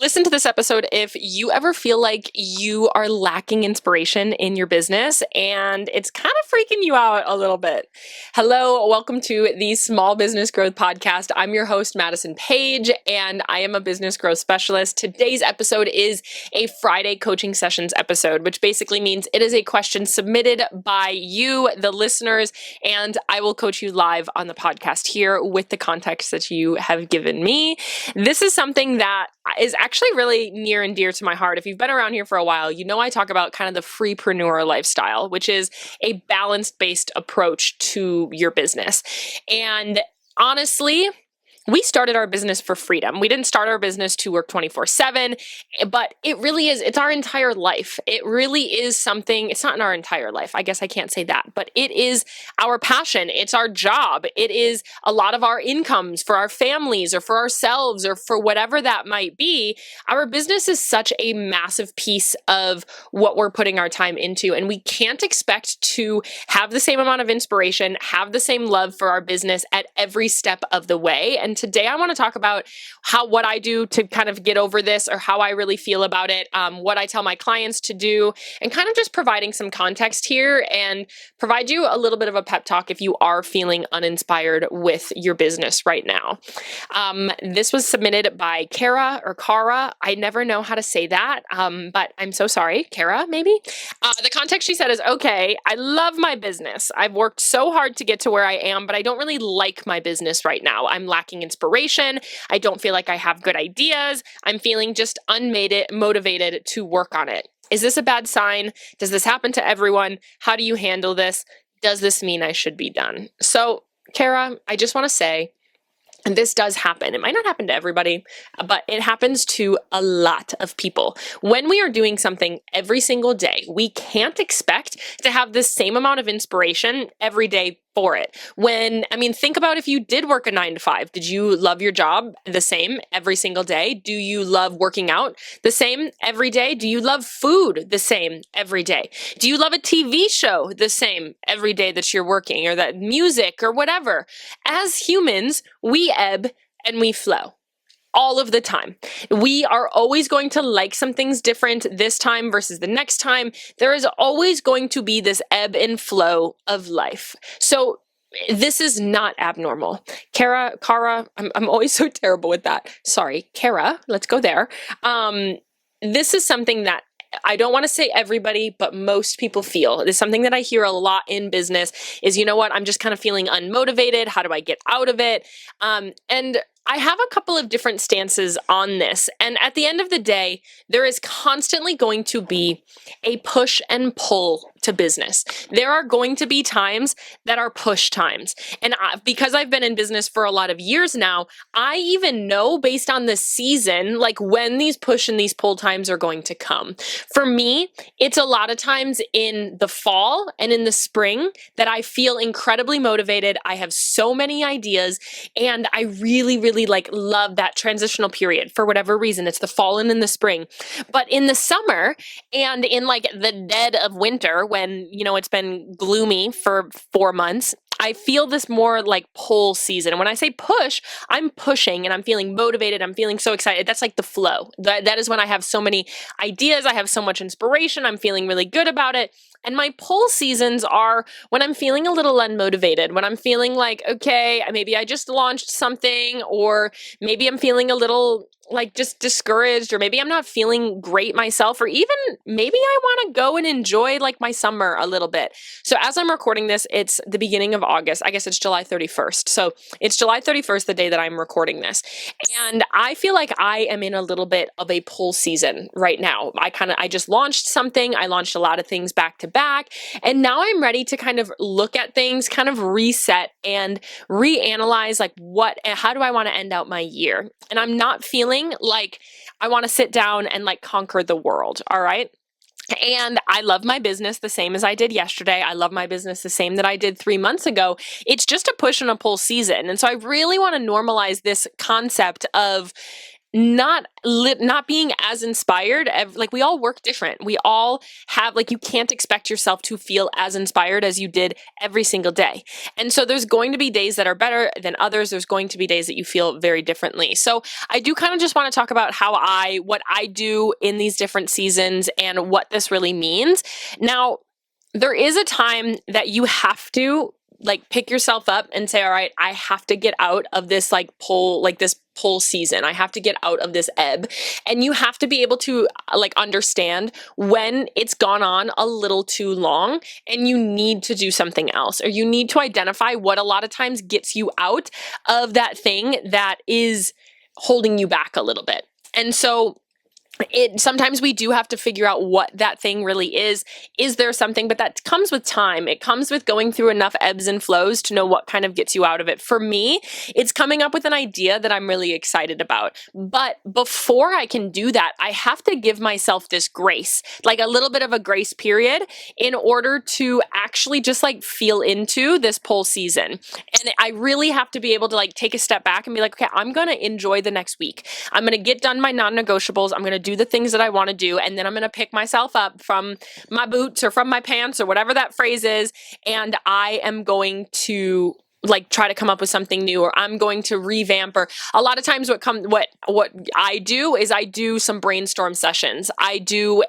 Listen to this episode if you ever feel like you are lacking inspiration in your business and it's kind of freaking you out a little bit. Hello, welcome to the Small Business Growth Podcast. I'm your host, Madison Page, and I am a business growth specialist. Today's episode is a Friday coaching sessions episode, which basically means it is a question submitted by you, the listeners, and I will coach you live on the podcast here with the context that you have given me. This is something that is actually really near and dear to my heart. If you've been around here for a while, you know I talk about kind of the freepreneur lifestyle, which is a balance-based approach to your business. And honestly, we started our business for freedom. We didn't start our business to work 24/7, but it really is, it's our entire life. It really is something, it's not in our entire life. I guess I can't say that, but it is our passion. It's our job. It is a lot of our incomes for our families or for ourselves or for whatever that might be. Our business is such a massive piece of what we're putting our time into, and we can't expect to have the same amount of inspiration, have the same love for our business at every step of the way. And today I want to talk about what I do to kind of get over this, or how I really feel about it, what I tell my clients to do, and kind of just providing some context here and provide you a little bit of a pep talk if you are feeling uninspired with your business right now. This was submitted by Kara or Kara. I never know how to say that, but I'm so sorry. Kara, maybe? The context she said is, okay, I love my business. I've worked so hard to get to where I am, but I don't really like my business right now. I'm lacking inspiration. I don't feel like I have good ideas. I'm feeling just unmotivated to work on it. Is this a bad sign? Does this happen to everyone? How do you handle this? Does this mean I should be done? So, Kara, I just want to say, and this does happen. It might not happen to everybody, but it happens to a lot of people. When we are doing something every single day, we can't expect to have the same amount of inspiration every day for it. Think about if you did work a 9 to 5. Did you love your job the same every single day? Do you love working out the same every day? Do you love food the same every day? Do you love a TV show the same every day that you're working, or that music or whatever? As humans, we ebb and we flow. All of the time. We are always going to like some things different this time versus the next time. There is always going to be this ebb and flow of life. So this is not abnormal. Kara, I'm always so terrible with that. Sorry, Kara, let's go there. This is something that I don't want to say everybody, but most people feel. It's something that I hear a lot in business is, you know what, I'm just kind of feeling unmotivated. How do I get out of it? And I have a couple of different stances on this. And at the end of the day, there is constantly going to be a push and pull to business. There are going to be times that are push times. And because I've been in business for a lot of years now, I even know based on the season, like when these push and these pull times are going to come. For me, it's a lot of times in the fall and in the spring that I feel incredibly motivated. I have so many ideas, and I really love that transitional period for whatever reason. It's the fall and in the spring. But in the summer and in like the dead of winter, when, it's been gloomy for 4 months, I feel this more like pull season. And when I say push, I'm pushing and I'm feeling motivated. I'm feeling so excited. That's like the flow. That is when I have so many ideas. I have so much inspiration. I'm feeling really good about it. And my pull seasons are when I'm feeling a little unmotivated, when I'm feeling like, okay, maybe I just launched something, or maybe I'm feeling a little like just discouraged, or maybe I'm not feeling great myself, or even maybe I want to go and enjoy like my summer a little bit. So as I'm recording this, it's the beginning of August. I guess it's July 31st. So it's July 31st, the day that I'm recording this. And I feel like I am in a little bit of a pull season right now. I just launched something. I launched a lot of things back to back. And now I'm ready to kind of look at things, kind of reset and reanalyze like how do I want to end out my year? And I'm not feeling like I want to sit down and like conquer the world. All right. And I love my business the same as I did yesterday. I love my business the same that I did 3 months ago. It's just a push and a pull season. And so I really want to normalize this concept of not being as inspired. Like, we all work different. We all have, like, you can't expect yourself to feel as inspired as you did every single day. And so there's going to be days that are better than others. There's going to be days that you feel very differently. So I do kind of just want to talk about what I do in these different seasons and what this really means. Now, there is a time that you have to like pick yourself up and say, all right, I have to get out of this this pull season. I have to get out of this ebb. And you have to be able to like understand when it's gone on a little too long and you need to do something else, or you need to identify what a lot of times gets you out of that thing that is holding you back a little bit. And so sometimes we do have to figure out what that thing really is. Is there something? But that comes with time. It comes with going through enough ebbs and flows to know what kind of gets you out of it. For me, it's coming up with an idea that I'm really excited about. But before I can do that, I have to give myself this grace, like a little bit of a grace period, in order to actually just like feel into this pull season. And I really have to be able to like take a step back and be like, okay, I'm going to enjoy the next week. I'm going to get done my non-negotiables. I'm going to do the things that I want to do. And then I'm going to pick myself up from my boots or from my pants or whatever that phrase is. And I am going to like try to come up with something new, or I'm going to revamp. Or a lot of times what I do is I do some brainstorm sessions. I do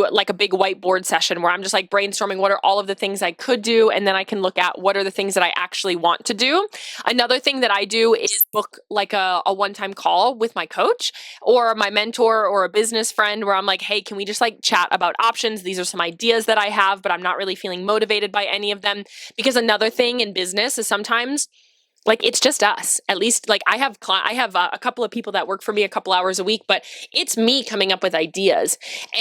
like a big whiteboard session where I'm just like brainstorming what are all of the things I could do, and then I can look at what are the things that I actually want to do. Another thing that I do is book like a one-time call with my coach or my mentor or a business friend where I'm like, hey, can we just like chat about options? These are some ideas that I have, but I'm not really feeling motivated by any of them. Because another thing in business is sometimes like it's just us. At least like I have a couple of people that work for me a couple hours a week, but it's me coming up with ideas.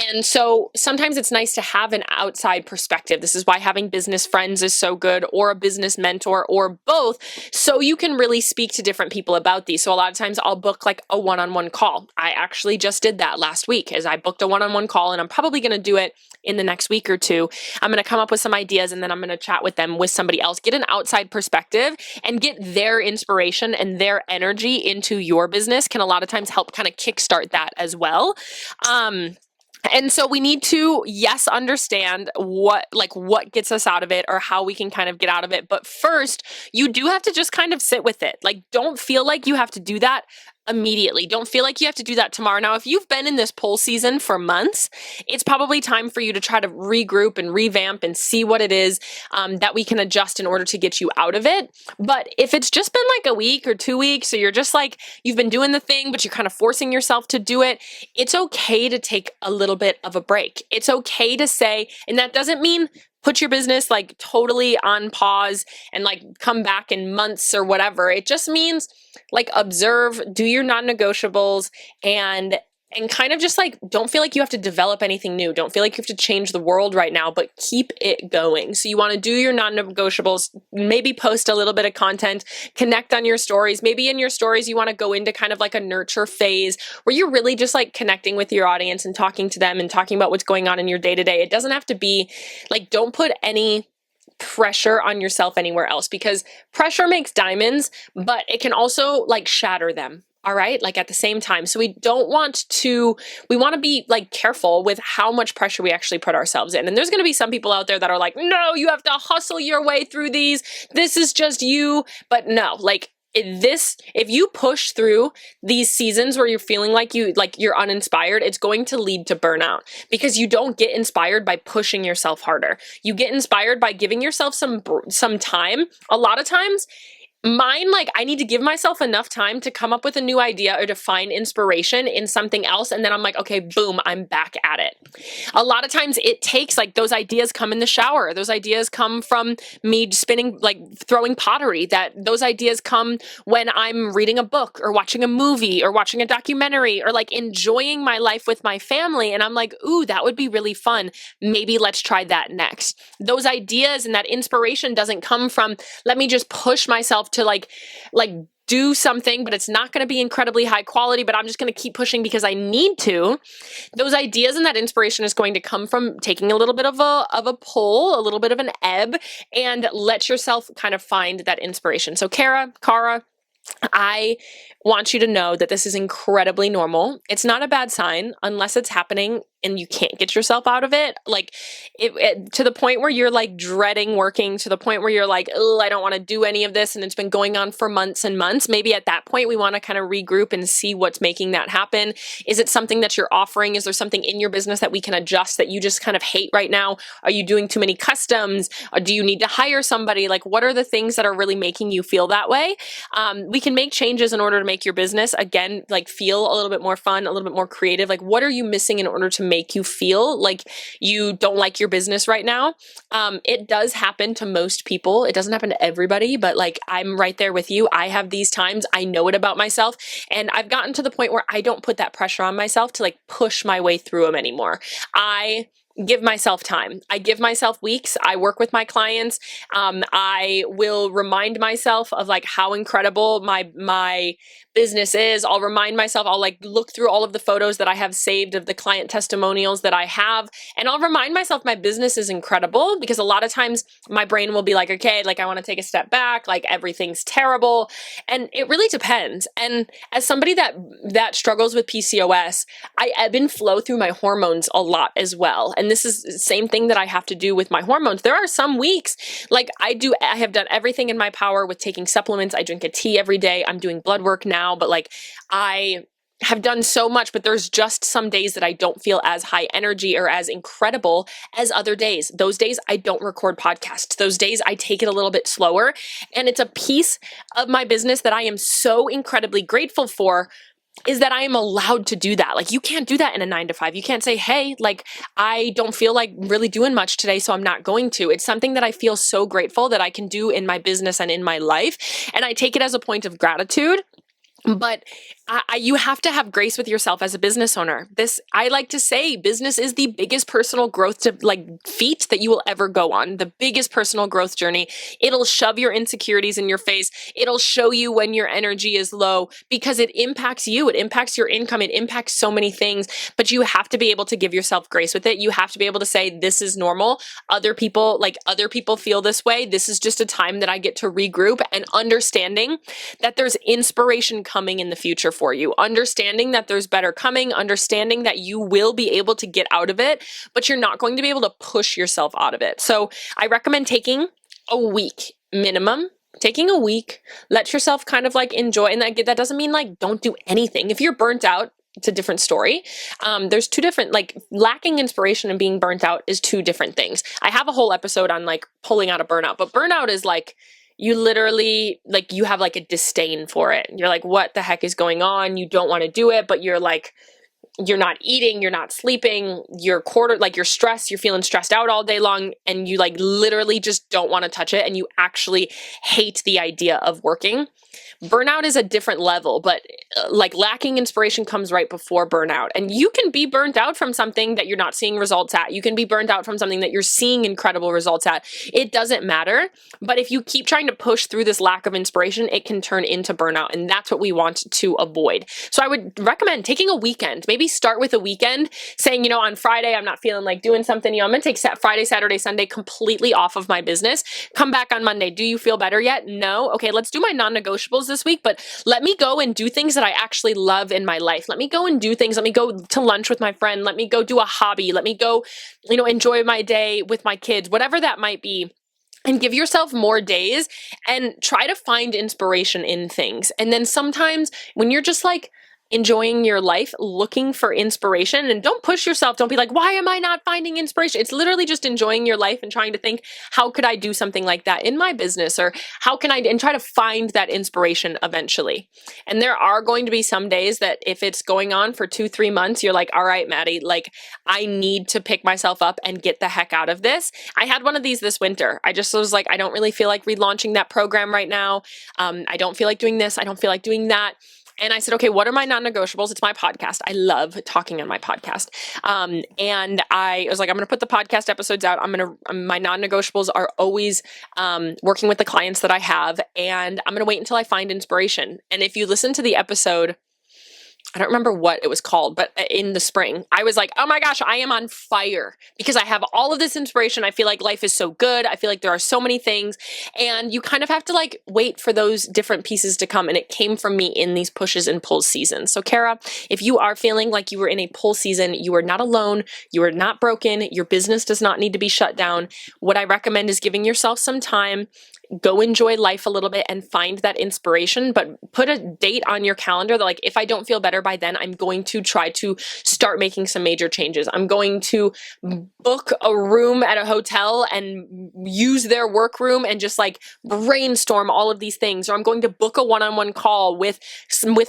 And so sometimes it's nice to have an outside perspective. This is why having business friends is so good, or a business mentor, or both, so you can really speak to different people about these. So a lot of times I'll book like a one-on-one call. I actually just did that last week, as I booked a one-on-one call, and I'm probably going to do it in the next week or two. I'm going to come up with some ideas, and then I'm going to chat with them with somebody else, get an outside perspective, and get their inspiration and their energy into your business can a lot of times help kind of kickstart that as well. And so we need to, yes, understand what gets us out of it, or how we can kind of get out of it. But first, you do have to just kind of sit with it. Like, don't feel like you have to do that immediately. Don't feel like you have to do that tomorrow. Now, if you've been in this pull season for months, it's probably time for you to try to regroup and revamp and see what it is that we can adjust in order to get you out of it. But if it's just been like a week or 2 weeks, or you're just like, you've been doing the thing, but you're kind of forcing yourself to do it, it's okay to take a little bit of a break. It's okay to say, and that doesn't mean put your business like totally on pause and like come back in months or whatever. It just means like observe, do your non-negotiables, and kind of just like, don't feel like you have to develop anything new. Don't feel like you have to change the world right now, but keep it going. So you want to do your non-negotiables, maybe post a little bit of content, connect on your stories. Maybe in your stories, you want to go into kind of like a nurture phase where you're really just like connecting with your audience and talking to them and talking about what's going on in your day-to-day. It doesn't have to be like, don't put any pressure on yourself anywhere else, because pressure makes diamonds, but it can also like shatter them. All right. Like at the same time. So we want to be like careful with how much pressure we actually put ourselves in. And there's going to be some people out there that are like, no, you have to hustle your way through these. This is just you. But no, like if you push through these seasons where you're feeling like you're uninspired, it's going to lead to burnout, because you don't get inspired by pushing yourself harder. You get inspired by giving yourself some time. A lot of times, mine, like I need to give myself enough time to come up with a new idea or to find inspiration in something else. And then I'm like, okay, boom, I'm back at it. A lot of times it takes like those ideas come in the shower. Those ideas come from me spinning, like throwing pottery. Those ideas come when I'm reading a book or watching a movie or watching a documentary or like enjoying my life with my family. And I'm like, ooh, that would be really fun. Maybe let's try that next. Those ideas and that inspiration doesn't come from, let me just push myself to like do something, but it's not going to be incredibly high quality, but I'm just going to keep pushing because I need to. Those ideas and that inspiration is going to come from taking a little bit of a pull, a little bit of an ebb, and let yourself kind of find that inspiration. So Cara, I want you to know that this is incredibly normal. It's not a bad sign unless it's happening and you can't get yourself out of it. Like to the point where you're like dreading working, to the point where you're like, oh, I don't want to do any of this. And it's been going on for months and months. Maybe at that point, we want to kind of regroup and see what's making that happen. Is it something that you're offering? Is there something in your business that we can adjust that you just kind of hate right now? Are you doing too many customs? Or do you need to hire somebody? Like, what are the things that are really making you feel that way? We can make changes in order to make your business, again, like feel a little bit more fun, a little bit more creative. Like, what are you missing in order to make you feel like you don't like your business right now? It does happen to most people. It doesn't happen to everybody, but like, I'm right there with you. I have these times. I know it about myself. And I've gotten to the point where I don't put that pressure on myself to like push my way through them anymore. I give myself time. I give myself weeks. I work with my clients. I will remind myself of like how incredible my business is. I'll remind myself, I'll like look through all of the photos that I have saved of the client testimonials that I have. And I'll remind myself my business is incredible, because a lot of times my brain will be like, okay, like I want to take a step back, like everything's terrible. And it really depends. And as somebody that struggles with PCOS, I ebb and flow through my hormones a lot as well. And this is the same thing that I have to do with my hormones. There are some weeks, like I have done everything in my power with taking supplements. I drink a tea every day. I'm doing blood work now, but like I have done so much, but there's just some days that I don't feel as high energy or as incredible as other days. Those days I don't record podcasts. Those days I take it a little bit slower. And it's a piece of my business that I am so incredibly grateful for, is that I am allowed to do that. Like, you can't do that in a 9 to 5. You can't say, hey, like, I don't feel like really doing much today, so I'm not going to. It's something that I feel so grateful that I can do in my business and in my life. And I take it as a point of gratitude. But you have to have grace with yourself as a business owner. I like to say, business is the biggest personal growth feat that you will ever go on. The biggest personal growth journey. It'll shove your insecurities in your face. It'll show you when your energy is low, because it impacts you. It impacts your income. It impacts so many things, but you have to be able to give yourself grace with it. You have to be able to say, this is normal. Other people feel this way. This is just a time that I get to regroup, and understanding that there's inspiration coming in the future for you, understanding that there's better coming, understanding that you will be able to get out of it, but you're not going to be able to push yourself out of it. So I recommend taking a week minimum. Taking a week, let yourself kind of like enjoy. And that doesn't mean like don't do anything. If you're burnt out, it's a different story. There's two different, like, lacking inspiration and being burnt out is two different things. I have a whole episode on like pulling out of burnout, but burnout is like, you literally, like, you have like a disdain for it. You're like, what the heck is going on? You don't want to do it, but you're like, you're not eating, you're not sleeping, you're stressed, you're feeling stressed out all day long, and you like literally just don't want to touch it, and you actually hate the idea of working. Burnout is a different level, but like lacking inspiration comes right before burnout. And you can be burnt out from something that you're not seeing results at. You can be burnt out from something that you're seeing incredible results at. It doesn't matter. But if you keep trying to push through this lack of inspiration, it can turn into burnout. And that's what we want to avoid. So I would recommend taking a weekend. Maybe start with a weekend, saying, on Friday, I'm not feeling like doing something. I'm going to take Friday, Saturday, Sunday completely off of my business. Come back on Monday. Do you feel better yet? No. Okay, let's do my non-negotiables this week, but let me go and do things that I actually love in my life. Let me go and do things. Let me go to lunch with my friend. Let me go do a hobby. Let me go, enjoy my day with my kids, whatever that might be. And give yourself more days and try to find inspiration in things. And then sometimes when you're just like enjoying your life, looking for inspiration, and don't push yourself. Don't be like, why am I not finding inspiration? It's literally just enjoying your life and trying to think, how could I do something like that in my business? Or how can I, and try to find that inspiration eventually. And there are going to be some days that if it's going on for 2-3 months, you're like, all right, Maddie, like I need to pick myself up and get the heck out of this. I had one of these this winter. I just was like, I don't really feel like relaunching that program right now. I don't feel like doing this. I don't feel like doing that. And I said, okay, what are my non-negotiables? It's my podcast. I love talking on my podcast. And I was like, I'm going to put the podcast episodes out. My non-negotiables are always working with the clients that I have. And I'm going to wait until I find inspiration. And if you listen to the episode, I don't remember what it was called, but in the spring, I was like, oh my gosh, I am on fire because I have all of this inspiration. I feel like life is so good. I feel like there are so many things, and you kind of have to like wait for those different pieces to come. And it came from me in these pushes and pulls seasons. So Kara, if you are feeling like you were in a pull season, you are not alone. You are not broken. Your business does not need to be shut down. What I recommend is giving yourself some time. Go enjoy life a little bit and find that inspiration, but put a date on your calendar that like, if I don't feel better by then, I'm going to try to start making some major changes. I'm going to book a room at a hotel and use their workroom and just like brainstorm all of these things. Or I'm going to book a one-on-one call with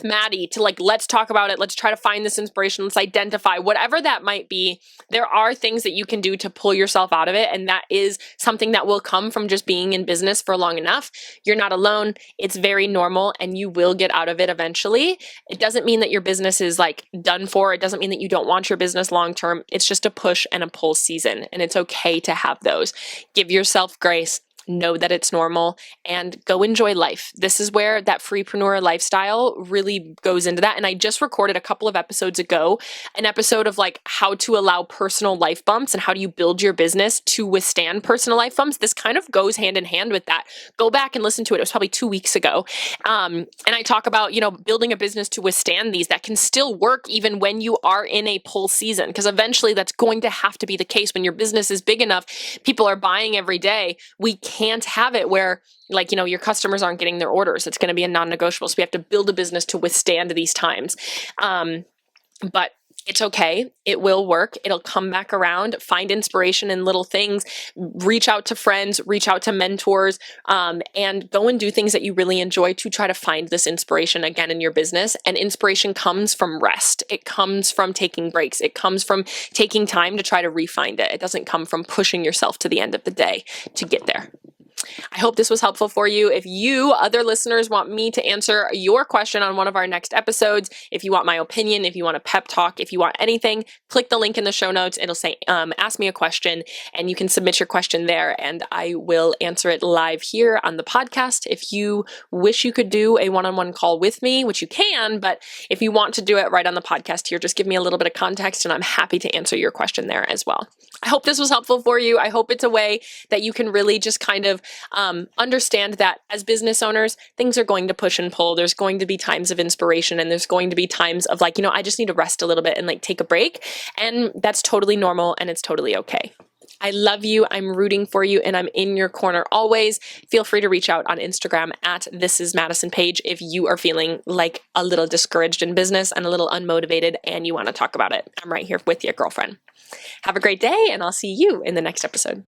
Maddie to like, let's talk about it. Let's try to find this inspiration. Let's identify whatever that might be. There are things that you can do to pull yourself out of it. And that is something that will come from just being in business for long enough. You're not alone. It's very normal and you will get out of it eventually. It doesn't mean that your business is like done for. It doesn't mean that you don't want your business long term. It's just a push and a pull season, and it's okay to have those. Give yourself grace. Know that it's normal and go enjoy life. This is where that freepreneur lifestyle really goes into that. And I just recorded a couple of episodes ago, an episode of like how to allow personal life bumps and how do you build your business to withstand personal life bumps. This kind of goes hand in hand with that. Go back and listen to it. It was probably 2 weeks ago. And I talk about, building a business to withstand these that can still work even when you are in a pull season, because eventually that's going to have to be the case. When your business is big enough, people are buying every day. We can't have it where like, your customers aren't getting their orders. It's going to be a non-negotiable. So we have to build a business to withstand these times. But it's okay. It will work. It'll come back around. Find inspiration in little things. Reach out to friends, reach out to mentors, and go and do things that you really enjoy to try to find this inspiration again in your business. And inspiration comes from rest. It comes from taking breaks. It comes from taking time to try to re-find it. It doesn't come from pushing yourself to the end of the day to get there. I hope this was helpful for you. If you, other listeners, want me to answer your question on one of our next episodes, if you want my opinion, if you want a pep talk, if you want anything, click the link in the show notes. It'll say, ask me a question, and you can submit your question there and I will answer it live here on the podcast. If you wish you could do a one-on-one call with me, which you can, but if you want to do it right on the podcast here, just give me a little bit of context and I'm happy to answer your question there as well. I hope this was helpful for you. I hope it's a way that you can really just kind of understand that as business owners, things are going to push and pull. There's going to be times of inspiration and there's going to be times of like, I just need to rest a little bit and like take a break. And that's totally normal and it's totally okay. I love you. I'm rooting for you and I'm in your corner always. Feel free to reach out on Instagram at thisismadisonpage if you are feeling like a little discouraged in business and a little unmotivated and you want to talk about it. I'm right here with you, girlfriend. Have a great day and I'll see you in the next episode.